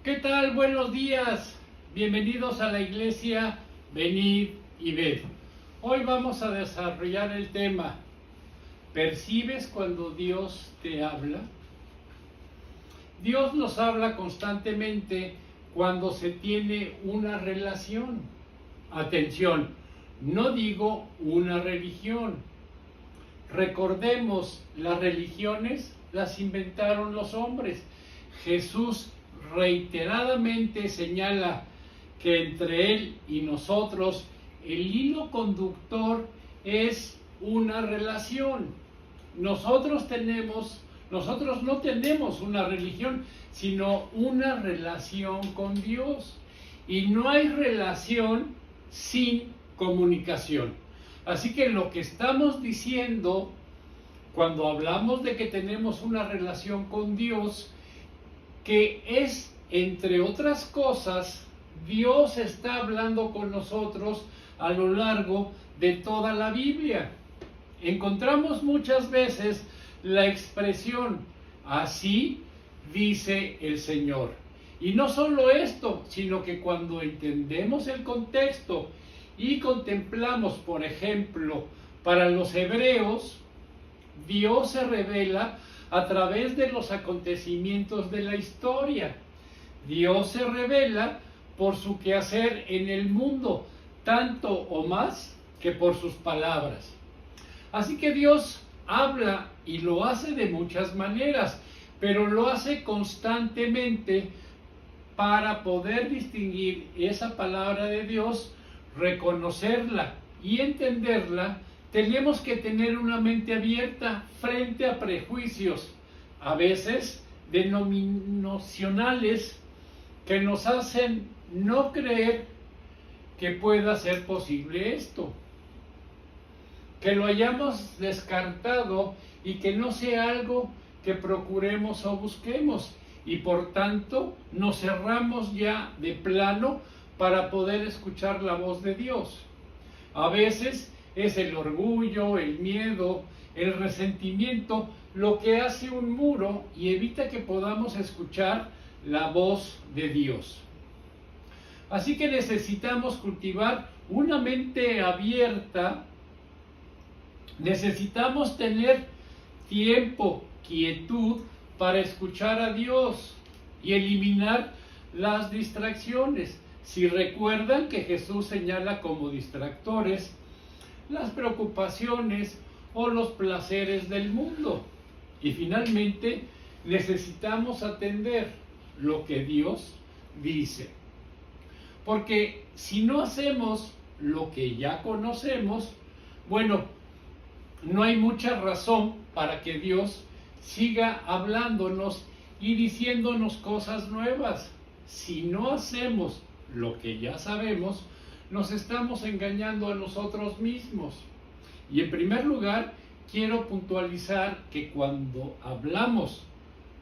¿Qué tal? Buenos días. Bienvenidos a la iglesia Venid y Ved. Hoy vamos a desarrollar el tema: ¿percibes cuando Dios te habla? Dios nos habla constantemente cuando se tiene una relación. Atención, no digo una religión. Recordemos, las religiones las inventaron los hombres. Jesús reiteradamente señala que entre Él y nosotros el hilo conductor es una relación. Nosotros no tenemos una religión, sino una relación con Dios. Y no hay relación sin comunicación. Así que lo que estamos diciendo cuando hablamos de que tenemos una relación con Dios, que es, entre otras cosas, Dios está hablando con nosotros a lo largo de toda la Biblia. Encontramos muchas veces la expresión, así dice el Señor. Y no solo esto, sino que cuando entendemos el contexto y contemplamos, por ejemplo, para los hebreos, Dios se revela a través de los acontecimientos de la historia. Dios se revela por su quehacer en el mundo, tanto o más que por sus palabras. Así que Dios habla y lo hace de muchas maneras, pero lo hace constantemente. Para poder distinguir esa palabra de Dios, reconocerla y entenderla, tenemos que tener una mente abierta frente a prejuicios, a veces denominacionales, que nos hacen no creer que pueda ser posible esto, que lo hayamos descartado y que no sea algo que procuremos o busquemos, y por tanto nos cerramos ya de plano para poder escuchar la voz de Dios. A veces es el orgullo, el miedo, el resentimiento lo que hace un muro y evita que podamos escuchar la voz de Dios. Así que necesitamos cultivar una mente abierta, necesitamos tener tiempo, quietud, para escuchar a Dios y eliminar las distracciones. Si recuerdan que Jesús señala como distractores las preocupaciones o los placeres del mundo. Y finalmente necesitamos atender lo que Dios dice. Porque si no hacemos lo que ya conocemos, bueno, no hay mucha razón para que Dios siga hablándonos y diciéndonos cosas nuevas. Si no hacemos lo que ya sabemos, nos estamos engañando a nosotros mismos. Y en primer lugar, quiero puntualizar que cuando hablamos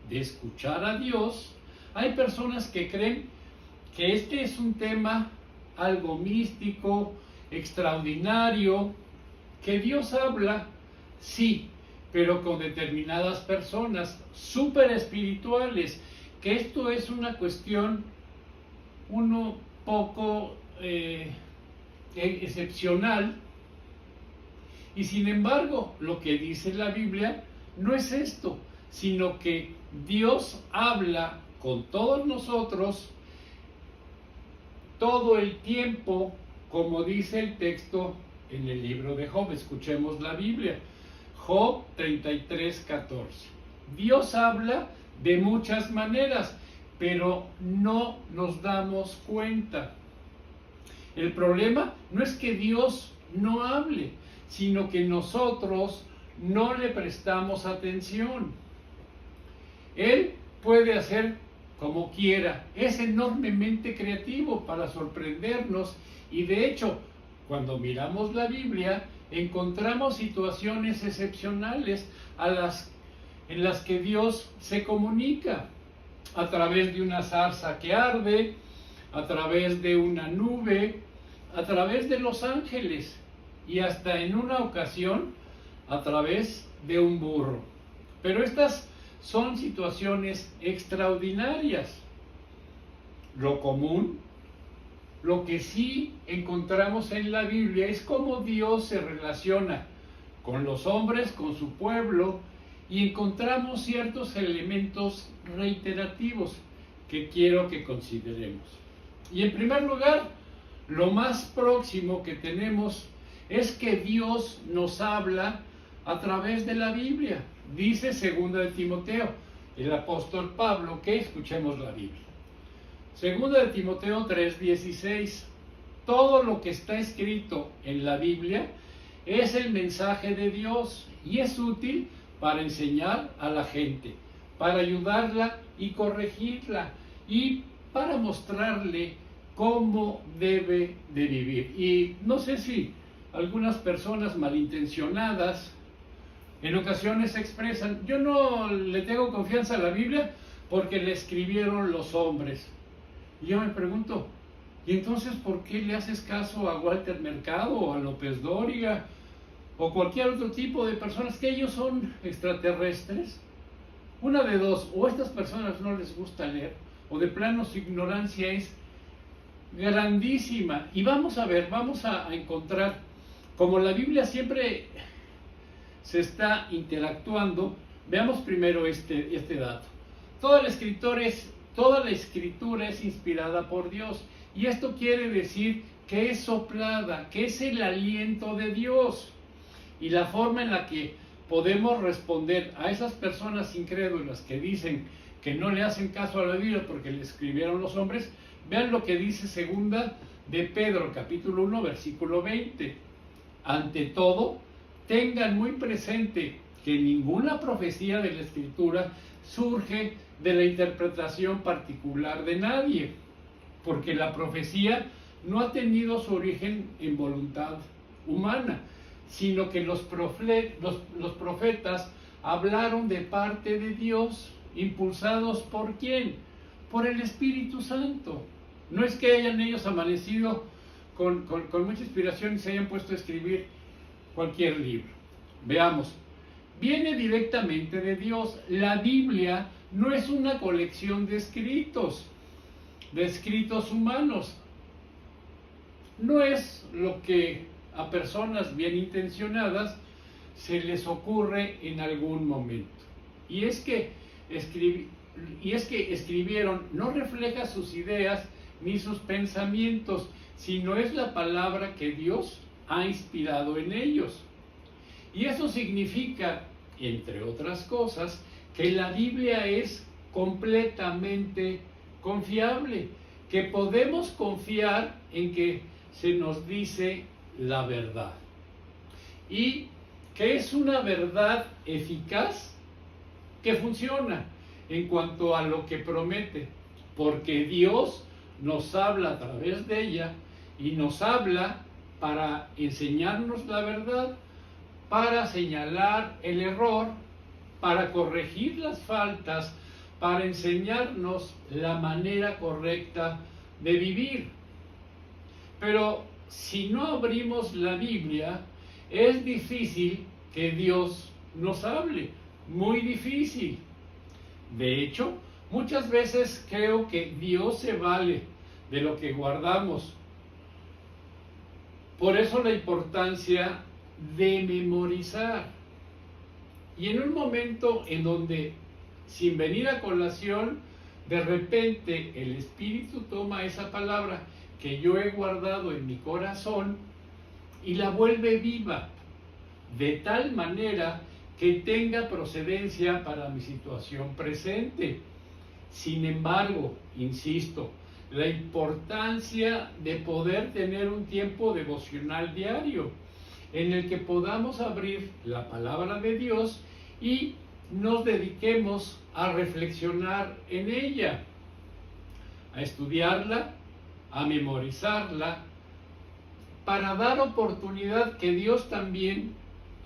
de escuchar a Dios, hay personas que creen que este es un tema algo místico, extraordinario, que Dios habla, sí, pero con determinadas personas súper espirituales, que esto es una cuestión un poco excepcional. Y sin embargo, lo que dice la Biblia no es esto, sino que Dios habla con todos nosotros todo el tiempo, como dice el texto en el libro de Job. Escuchemos la Biblia. Job 33:14. Dios habla de muchas maneras, pero no nos damos cuenta. El problema no es que Dios no hable, sino que nosotros no le prestamos atención. Él puede hacer como quiera, es enormemente creativo para sorprendernos, y de hecho, cuando miramos la Biblia, encontramos situaciones excepcionales en las que Dios se comunica a través de una zarza que arde, a través de una nube, a través de los ángeles y hasta en una ocasión a través de un burro. Pero estas son situaciones extraordinarias. lo común. Lo que sí encontramos en la Biblia es cómo Dios se relaciona con los hombres, con su pueblo, y encontramos ciertos elementos reiterativos que quiero que consideremos. Y en primer lugar, lo más próximo que tenemos es que Dios nos habla a través de la Biblia. Dice 2 de Timoteo, el apóstol Pablo, que escuchemos la Biblia. 2 de Timoteo 3:16. Todo lo que está escrito en la Biblia es el mensaje de Dios y es útil para enseñar a la gente, para ayudarla y corregirla y para mostrarle cómo debe de vivir. Y no sé si algunas personas malintencionadas en ocasiones expresan: yo no le tengo confianza a la Biblia porque la escribieron los hombres. Y yo me pregunto, ¿y entonces por qué le haces caso a Walter Mercado o a López Dóriga o cualquier otro tipo de personas que ellos son extraterrestres? Una de dos: o a estas personas no les gusta leer, o de plano su ignorancia es grandísima. Y vamos a ver, vamos a encontrar, como la Biblia siempre se está interactuando, veamos primero este dato. Toda la escritura es inspirada por Dios, y esto quiere decir que es soplada, que es el aliento de Dios. Y la forma en la que podemos responder a esas personas incrédulas que dicen que no le hacen caso a la Biblia porque le escribieron los hombres, vean lo que dice 2 de Pedro, capítulo 1, versículo 20. Ante todo, tengan muy presente que ninguna profecía de la Escritura surge de la interpretación particular de nadie, porque la profecía no ha tenido su origen en voluntad humana, sino que los profetas hablaron de parte de Dios, impulsados ¿por quién? Por el Espíritu Santo. No es que hayan ellos amanecido con mucha inspiración y se hayan puesto a escribir cualquier libro. Veamos, viene directamente de Dios. La Biblia no es una colección de escritos humanos. No es lo que a personas bien intencionadas se les ocurre en algún momento. Y es que escribieron no refleja sus ideas ni sus pensamientos, sino es la palabra que Dios ha inspirado en ellos. Y eso significa, entre otras cosas, que la Biblia es completamente confiable, que podemos confiar en que se nos dice la verdad y que es una verdad eficaz que funciona en cuanto a lo que promete, porque Dios nos habla a través de ella y nos habla para enseñarnos la verdad, para señalar el error, para corregir las faltas, para enseñarnos la manera correcta de vivir. Pero si no abrimos la Biblia, es difícil que Dios nos hable, muy difícil. De hecho, muchas veces creo que Dios se vale de lo que guardamos. Por eso la importancia de memorizar. Y en un momento en donde, sin venir a colación, de repente el Espíritu toma esa palabra que yo he guardado en mi corazón y la vuelve viva, de tal manera que tenga procedencia para mi situación presente. Sin embargo, insisto, la importancia de poder tener un tiempo devocional diario en el que podamos abrir la palabra de Dios y nos dediquemos a reflexionar en ella, a estudiarla, a memorizarla, para dar oportunidad que Dios también,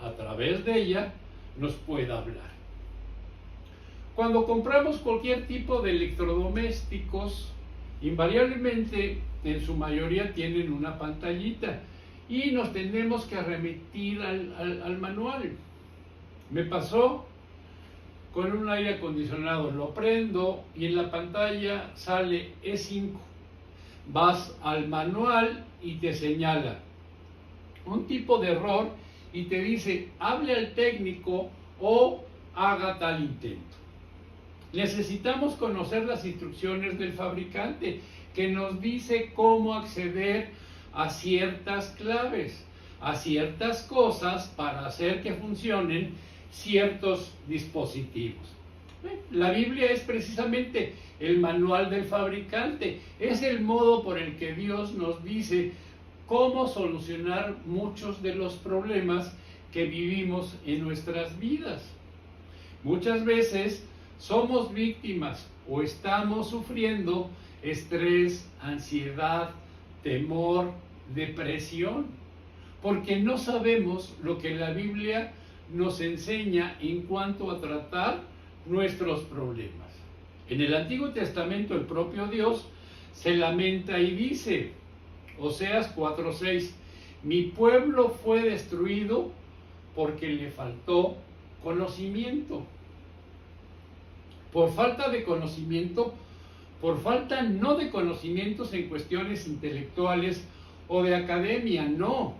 a través de ella, nos pueda hablar. Cuando compramos cualquier tipo de electrodomésticos, invariablemente, en su mayoría tienen una pantallita y nos tenemos que remitir al manual. Me pasó con un aire acondicionado. Lo prendo y en la pantalla sale E5. Vas al manual y te señala un tipo de error y te dice, hable al técnico o haga tal intento. Necesitamos conocer las instrucciones del fabricante, que nos dice cómo acceder a ciertas claves, a ciertas cosas para hacer que funcionen ciertos dispositivos. La Biblia es precisamente el manual del fabricante, es el modo por el que Dios nos dice cómo solucionar muchos de los problemas que vivimos en nuestras vidas. Muchas veces somos víctimas o estamos sufriendo estrés, ansiedad, temor, depresión, porque no sabemos lo que la Biblia nos enseña en cuanto a tratar nuestros problemas. En el Antiguo Testamento el propio Dios se lamenta y dice, Oseas 4:6, mi pueblo fue destruido porque le faltó conocimiento. Por falta de conocimiento, por falta no de conocimientos en cuestiones intelectuales o de academia, no,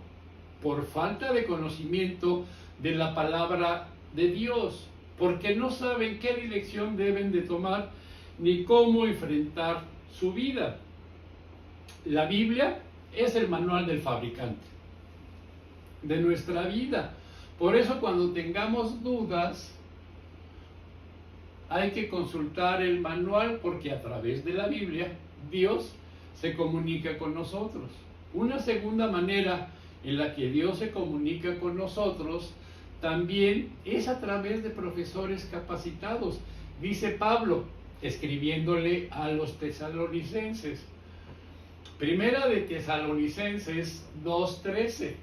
por falta de conocimiento de la palabra de Dios, porque no saben qué dirección deben de tomar ni cómo enfrentar su vida. La Biblia es el manual del fabricante de nuestra vida. Por eso cuando tengamos dudas, hay que consultar el manual, porque a través de la Biblia Dios se comunica con nosotros. Una segunda manera en la que Dios se comunica con nosotros también es a través de profesores capacitados. Dice Pablo, escribiéndole a los tesalonicenses, Primera de Tesalonicenses 2:13,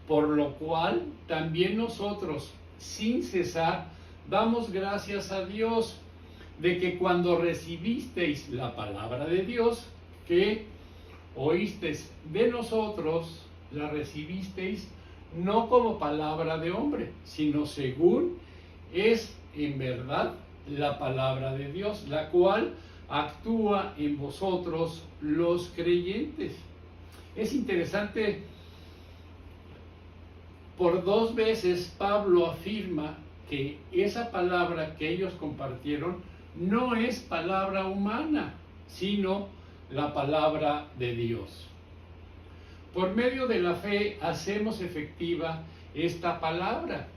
por lo cual también nosotros, sin cesar, damos gracias a Dios de que cuando recibisteis la palabra de Dios, que oísteis de nosotros, la recibisteis no como palabra de hombre, sino según es en verdad la palabra de Dios, la cual actúa en vosotros los creyentes. Es interesante, por 2 veces Pablo afirma que esa palabra que ellos compartieron no es palabra humana, sino la palabra de Dios. Por medio de la fe hacemos efectiva esta palabra.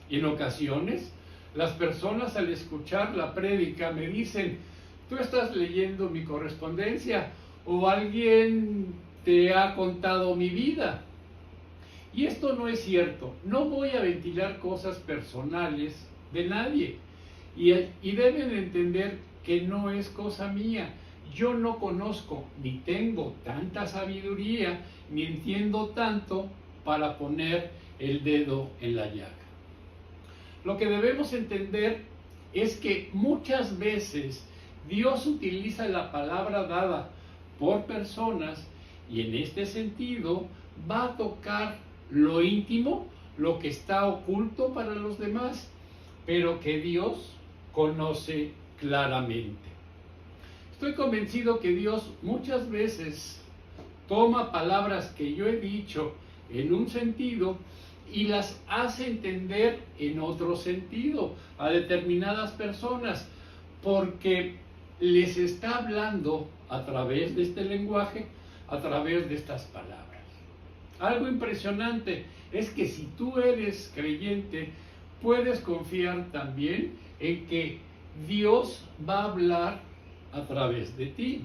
En ocasiones, las personas al escuchar la prédica me dicen, ¿tú estás leyendo mi correspondencia o alguien te ha contado mi vida? Y esto no es cierto. No voy a ventilar cosas personales de nadie. Y deben entender que no es cosa mía. Yo no conozco ni tengo tanta sabiduría ni entiendo tanto para poner el dedo en la llaga. Lo que debemos entender es que muchas veces Dios utiliza la palabra dada por personas y en este sentido va a tocar lo íntimo, lo que está oculto para los demás, pero que Dios conoce claramente. Estoy convencido que Dios muchas veces toma palabras que yo he dicho en un sentido y las hace entender en otro sentido a determinadas personas, porque les está hablando a través de este lenguaje, a través de estas palabras. Algo impresionante es que si tú eres creyente, puedes confiar también en que Dios va a hablar a través de ti.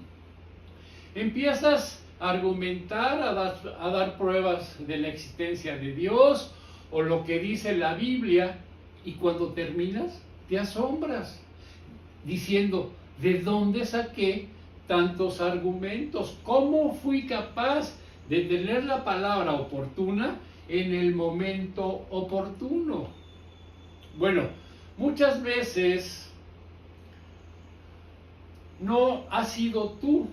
Empiezas a argumentar, a dar pruebas de la existencia de Dios o lo que dice la Biblia, y cuando terminas te asombras diciendo, ¿de dónde saqué tantos argumentos? ¿Cómo fui capaz de tener la palabra oportuna en el momento oportuno? Bueno, muchas veces no has sido tú.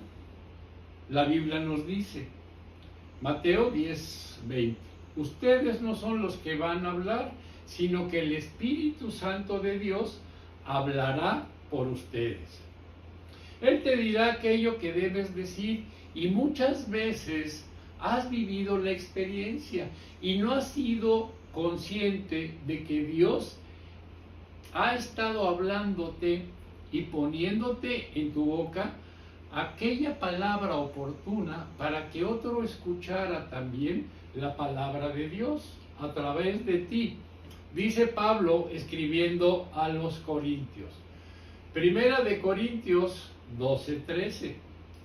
La Biblia nos dice, Mateo 10:20, ustedes no son los que van a hablar, sino que el Espíritu Santo de Dios hablará por ustedes. Él te dirá aquello que debes decir y muchas veces has vivido la experiencia y no has sido consciente de que Dios ha estado hablándote y poniéndote en tu boca aquella palabra oportuna para que otro escuchara también la palabra de Dios a través de ti. Dice Pablo escribiendo a los Corintios. Primera de Corintios 12:13.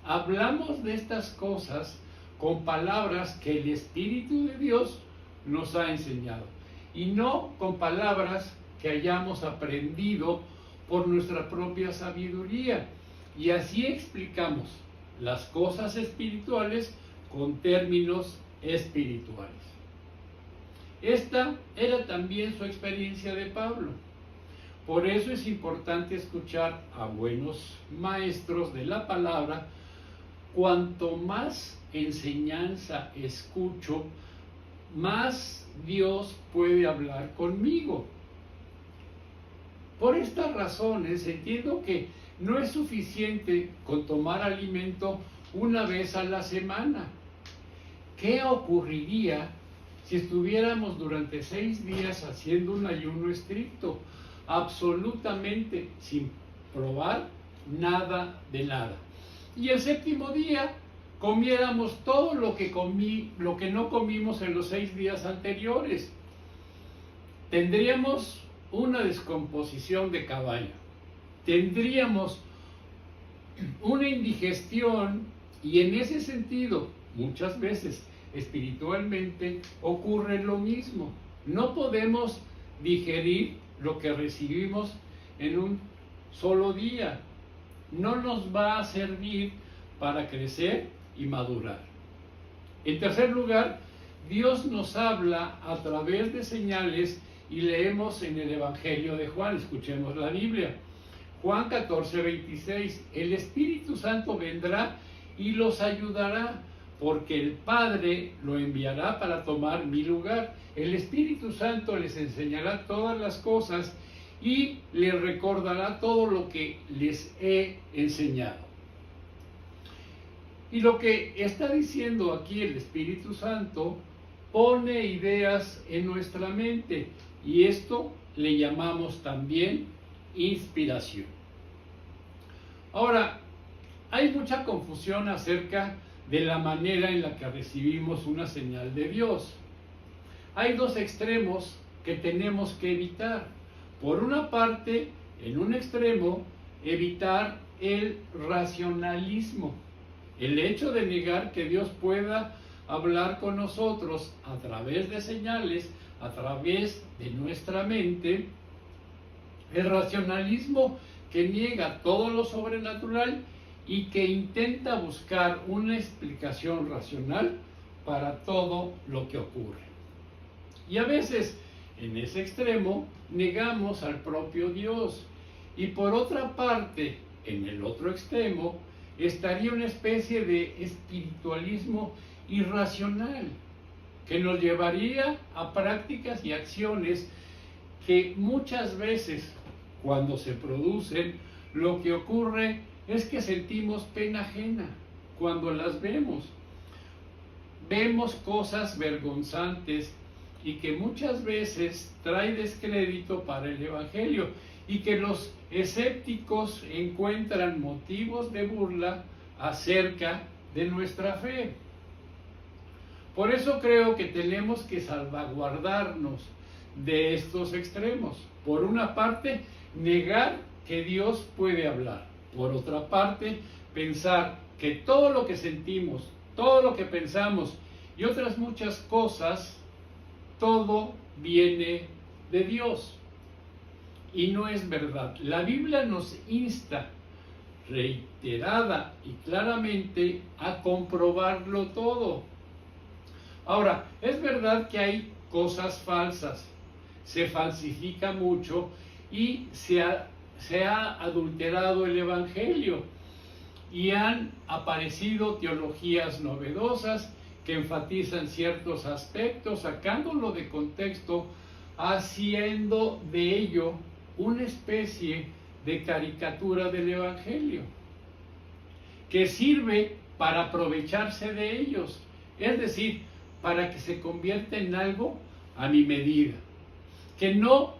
Hablamos de estas cosas con palabras que el Espíritu de Dios nos ha enseñado y no con palabras que hayamos aprendido por nuestra propia sabiduría. Y así explicamos las cosas espirituales con términos espirituales. Esta era también su experiencia de Pablo. Por eso es importante escuchar a buenos maestros de la palabra. Cuanto más enseñanza escucho, más Dios puede hablar conmigo. Por estas razones entiendo que no es suficiente con tomar alimento una vez a la semana. ¿Qué ocurriría si estuviéramos durante 6 días haciendo un ayuno estricto, absolutamente sin probar nada de nada? Y el 7º día comiéramos todo lo que no comimos en los 6 días anteriores. Tendríamos una descomposición de caballo, tendríamos una indigestión y en ese sentido, muchas veces espiritualmente ocurre lo mismo. No podemos digerir lo que recibimos en un solo día. No nos va a servir para crecer y madurar. En tercer lugar, Dios nos habla a través de señales y leemos en el Evangelio de Juan. Escuchemos la Biblia. Juan 14:26. El Espíritu Santo vendrá y los ayudará, porque el Padre lo enviará para tomar mi lugar. El Espíritu Santo les enseñará todas las cosas y les recordará todo lo que les he enseñado. Y lo que está diciendo aquí el Espíritu Santo pone ideas en nuestra mente, y esto le llamamos también inspiración. Ahora, hay mucha confusión acerca de la manera en la que recibimos una señal de Dios. Hay 2 extremos que tenemos que evitar. Por una parte, en un extremo, evitar el racionalismo, el hecho de negar que Dios pueda hablar con nosotros a través de señales, a través de nuestra mente. El racionalismo que niega todo lo sobrenatural y que intenta buscar una explicación racional para todo lo que ocurre. Y a veces, en ese extremo, negamos al propio Dios. Y por otra parte, en el otro extremo, estaría una especie de espiritualismo irracional, que nos llevaría a prácticas y acciones que muchas veces, cuando se producen, lo que ocurre es que sentimos pena ajena cuando las vemos. Vemos cosas vergonzantes y que muchas veces trae descrédito para el Evangelio, y que los escépticos encuentran motivos de burla acerca de nuestra fe. Por eso creo que tenemos que salvaguardarnos de estos extremos. Por una parte, negar que Dios puede hablar. Por otra parte, pensar que todo lo que sentimos, todo lo que pensamos y otras muchas cosas, todo viene de Dios. Y no es verdad. La Biblia nos insta reiterada y claramente a comprobarlo todo. Ahora, es verdad que hay cosas falsas, se falsifica mucho y se ha adulterado el Evangelio, y han aparecido teologías novedosas que enfatizan ciertos aspectos, sacándolo de contexto haciendo de ello una especie de caricatura del Evangelio, que sirve para aprovecharse de ellos, es decir, para que se convierta en algo a mi medida, que no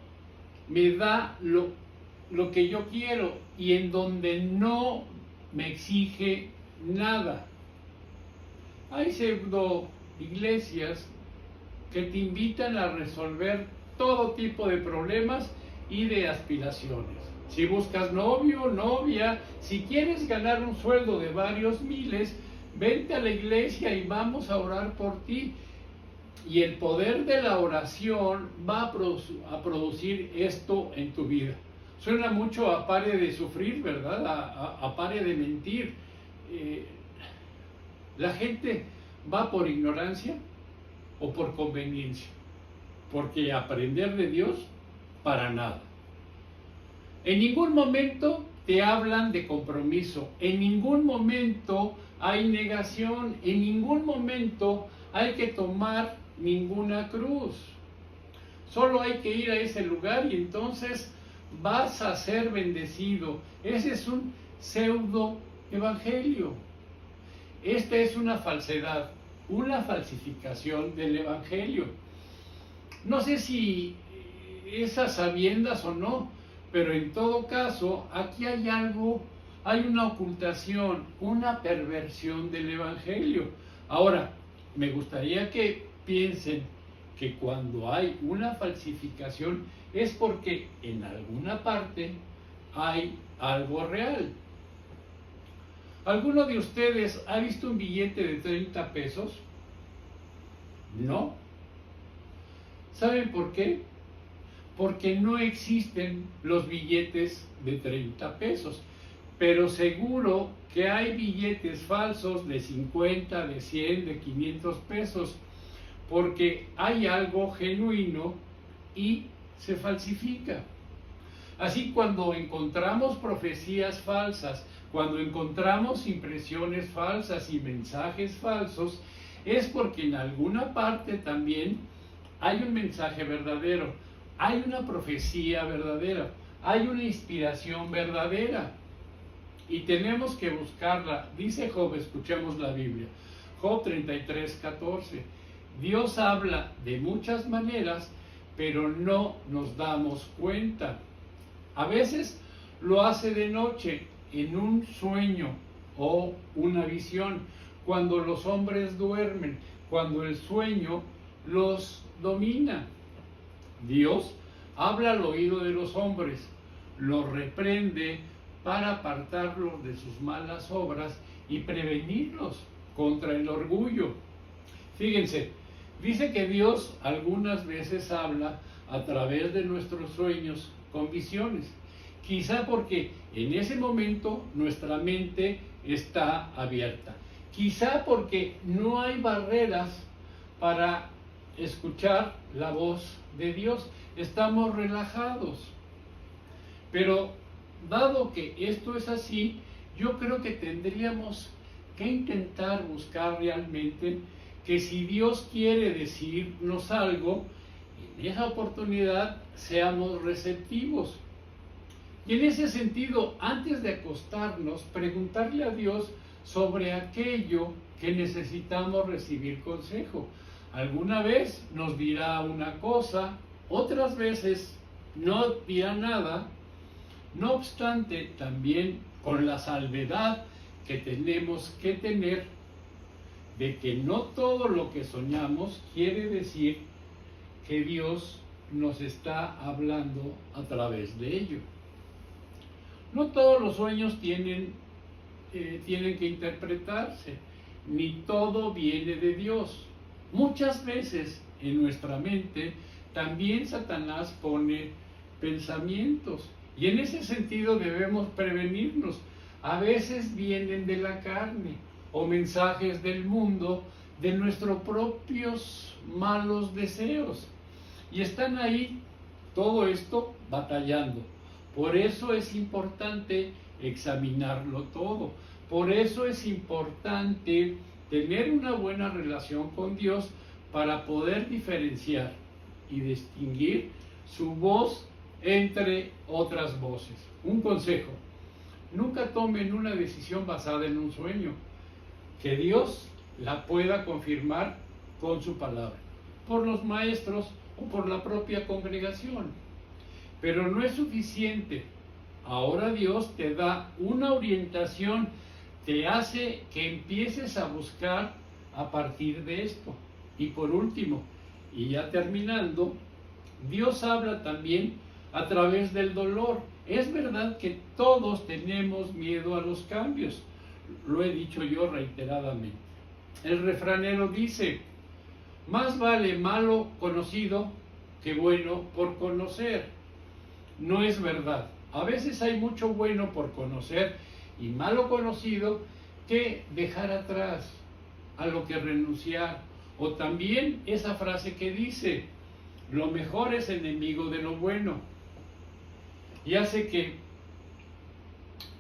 me da lo que yo quiero y en donde no me exige nada. Hay pseudo iglesias que te invitan a resolver todo tipo de problemas y de aspiraciones. Si buscas novio, novia, si quieres ganar un sueldo de varios miles, vente a la iglesia y vamos a orar por ti. Y el poder de la oración va a producir esto en tu vida. Suena mucho a pare de sufrir, ¿verdad? A pare de mentir. La gente va por ignorancia o por conveniencia, porque aprender de Dios, para nada. En ningún momento te hablan de compromiso, en ningún momento hay negación, en ningún momento hay que tomar ninguna cruz. Solo hay que ir a ese lugar y entonces vas a ser bendecido. Ese es un pseudo evangelio. Esta es una falsedad, una falsificación del evangelio. No sé si es a sabiendas o no, pero en todo caso, aquí hay algo, hay una ocultación, una perversión del evangelio. Ahora, me gustaría que piensen que cuando hay una falsificación es porque en alguna parte hay algo real. ¿Alguno de ustedes ha visto un billete de 30 pesos? No. ¿Saben por qué? Porque no existen los billetes de 30 pesos. Pero seguro que hay billetes falsos de 50, de 100, de 500 pesos. Porque hay algo genuino y se falsifica. Así, cuando encontramos profecías falsas, cuando encontramos impresiones falsas y mensajes falsos, es porque en alguna parte también hay un mensaje verdadero, hay una profecía verdadera, hay una inspiración verdadera y tenemos que buscarla. Dice Job, escuchemos la Biblia, Job 33:14. Dios habla de muchas maneras, pero no nos damos cuenta. A veces lo hace de noche, en un sueño o una visión, cuando los hombres duermen, cuando el sueño los domina. Dios habla al oído de los hombres, los reprende para apartarlos de sus malas obras y prevenirlos contra el orgullo. Fíjense, dice que Dios algunas veces habla a través de nuestros sueños con visiones. Quizá porque en ese momento nuestra mente está abierta. Quizá porque no hay barreras para escuchar la voz de Dios. Estamos relajados. Pero dado que esto es así, yo creo que tendríamos que intentar buscar realmente que si Dios quiere decirnos algo, en esa oportunidad seamos receptivos. Y en ese sentido, antes de acostarnos, preguntarle a Dios sobre aquello que necesitamos recibir consejo. Alguna vez nos dirá una cosa, otras veces no dirá nada. No obstante, también con la salvedad que tenemos que tener de que no todo lo que soñamos quiere decir que Dios nos está hablando a través de ello. No todos los sueños tienen que interpretarse, ni todo viene de Dios. Muchas veces en nuestra mente también Satanás pone pensamientos y en ese sentido debemos prevenirnos. A veces vienen de la carne o mensajes del mundo, de nuestros propios malos deseos y están ahí, todo esto batallando. Por eso es importante examinarlo todo. Por eso es importante tener una buena relación con Dios para poder diferenciar y distinguir su voz entre otras voces. Un consejo: nunca tomen una decisión basada en un sueño, que Dios la pueda confirmar con su palabra, por los maestros o por la propia congregación. Pero no es suficiente. Ahora Dios te da una orientación, te hace que empieces a buscar a partir de esto. Y por último, y ya terminando, Dios habla también a través del dolor. Es verdad que todos tenemos miedo a los cambios, lo he dicho yo reiteradamente. El refranero dice: más vale malo conocido que bueno por conocer. No es verdad. A veces hay mucho bueno por conocer y malo conocido que dejar atrás, a lo que renunciar. O también esa frase que dice: lo mejor es enemigo de lo bueno. Y hace que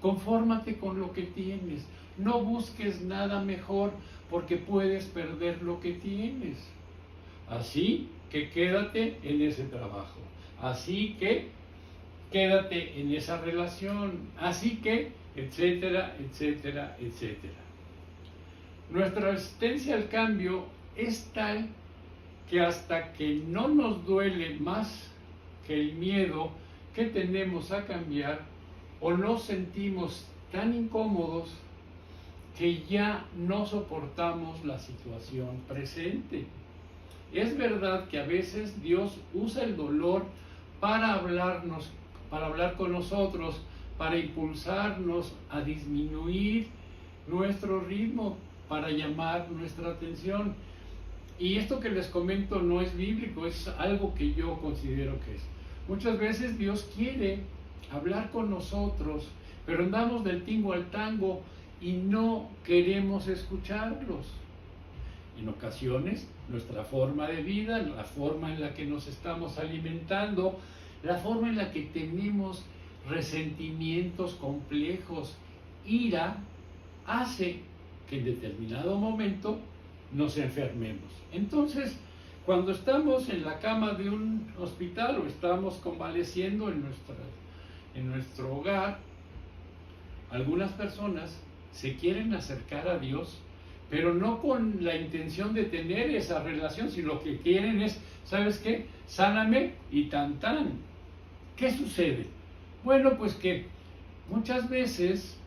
confórmate con lo que tienes. No busques nada mejor, porque puedes perder lo que tienes. Así que quédate en ese trabajo. Así que quédate en esa relación. Así que, etcétera, etcétera, etcétera. Nuestra resistencia al cambio es tal que hasta que no nos duele más que el miedo que tenemos a cambiar, o nos sentimos tan incómodos que ya no soportamos la situación presente. Es verdad que a veces Dios usa el dolor para hablarnos, para hablar con nosotros, para impulsarnos a disminuir nuestro ritmo, para llamar nuestra atención. Y esto que les comento no es bíblico, es algo que yo considero que es. Muchas veces Dios quiere hablar con nosotros, pero andamos del tingo al tango y no queremos escucharlos. En ocasiones, nuestra forma de vida, la forma en la que nos estamos alimentando, la forma en la que tenemos resentimientos complejos, ira, hace que en determinado momento nos enfermemos. Entonces, cuando estamos en la cama de un hospital o estamos convaleciendo en nuestro hogar, algunas personas se quieren acercar a Dios, pero no con la intención de tener esa relación, sino lo que quieren es: ¿sabes qué? Sáname y tan tan. ¿Qué sucede? Bueno, pues que muchas veces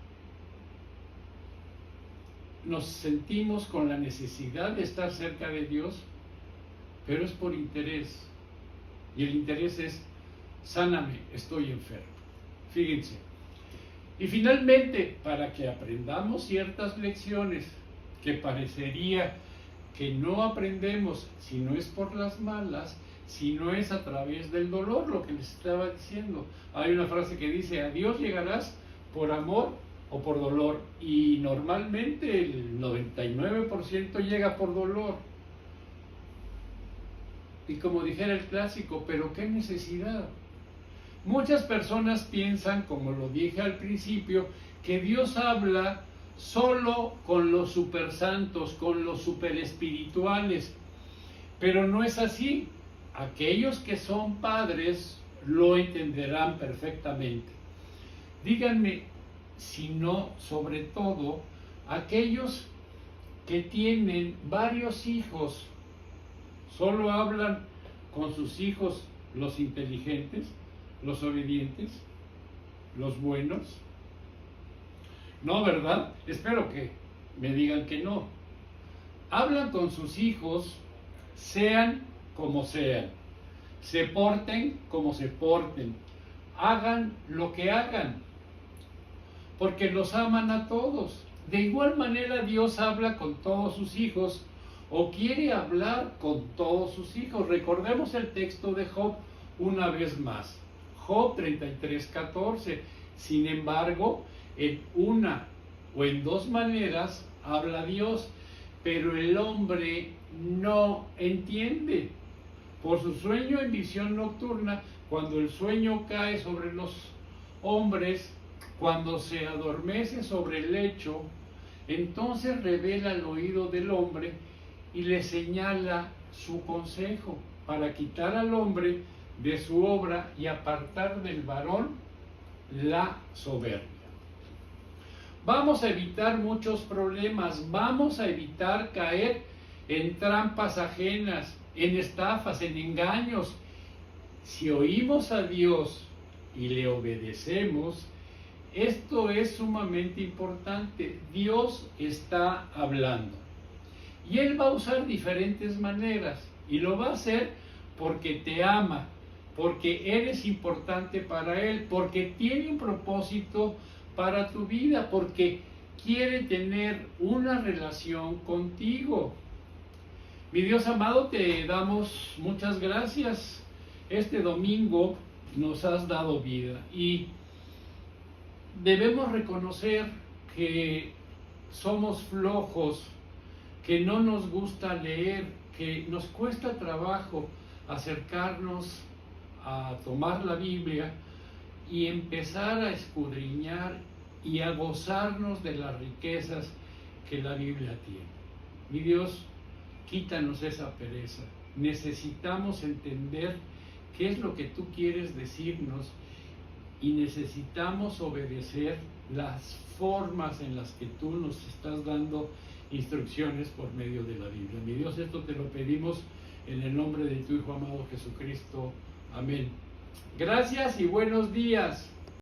nos sentimos con la necesidad de estar cerca de Dios, pero es por interés. Y el interés es: sáname, estoy enfermo. Fíjense. Y finalmente, para que aprendamos ciertas lecciones que parecería que no aprendemos si no es por las malas, si no es a través del dolor, lo que les estaba diciendo. Hay una frase que dice: a Dios llegarás por amor o por dolor. Y normalmente el 99% llega por dolor. Y como dijera el clásico, ¿pero qué necesidad? Muchas personas piensan, como lo dije al principio, que Dios habla solo con los supersantos, con los superespirituales. Pero no es así. Aquellos que son padres lo entenderán perfectamente. Díganme si no, sobre todo, aquellos que tienen varios hijos, ¿solo hablan con sus hijos los inteligentes, los obedientes, los buenos? No, ¿verdad? Espero que me digan que no. Hablan con sus hijos, sean como sean, se porten como se porten, hagan lo que hagan, porque los aman a todos. De igual manera Dios habla con todos sus hijos, o quiere hablar con todos sus hijos. Recordemos el texto de Job una vez más. Job 33:14. Sin embargo, en una o en dos maneras habla Dios, pero el hombre no entiende. Por su sueño en visión nocturna, cuando el sueño cae sobre los hombres, cuando se adormece sobre el lecho, entonces revela al oído del hombre y le señala su consejo. para quitar al hombre de su obra y apartar del varón la soberbia. Vamos a evitar muchos problemas, vamos a evitar caer en trampas ajenas, en estafas, en engaños. Si oímos a Dios y le obedecemos, esto es sumamente importante. Dios está hablando. Y Él va a usar diferentes maneras. Y lo va a hacer porque te ama, porque eres importante para Él, porque tiene un propósito para tu vida, porque quiere tener una relación contigo. Mi Dios amado, te damos muchas gracias. Este domingo nos has dado vida y debemos reconocer que somos flojos, que no nos gusta leer, que nos cuesta trabajo acercarnos a tomar la Biblia y empezar a escudriñar y a gozarnos de las riquezas que la Biblia tiene. Mi Dios, quítanos esa pereza. Necesitamos entender qué es lo que tú quieres decirnos y necesitamos obedecer las formas en las que tú nos estás dando instrucciones por medio de la Biblia. Mi Dios, esto te lo pedimos en el nombre de tu Hijo amado Jesucristo. Amén. Gracias y buenos días.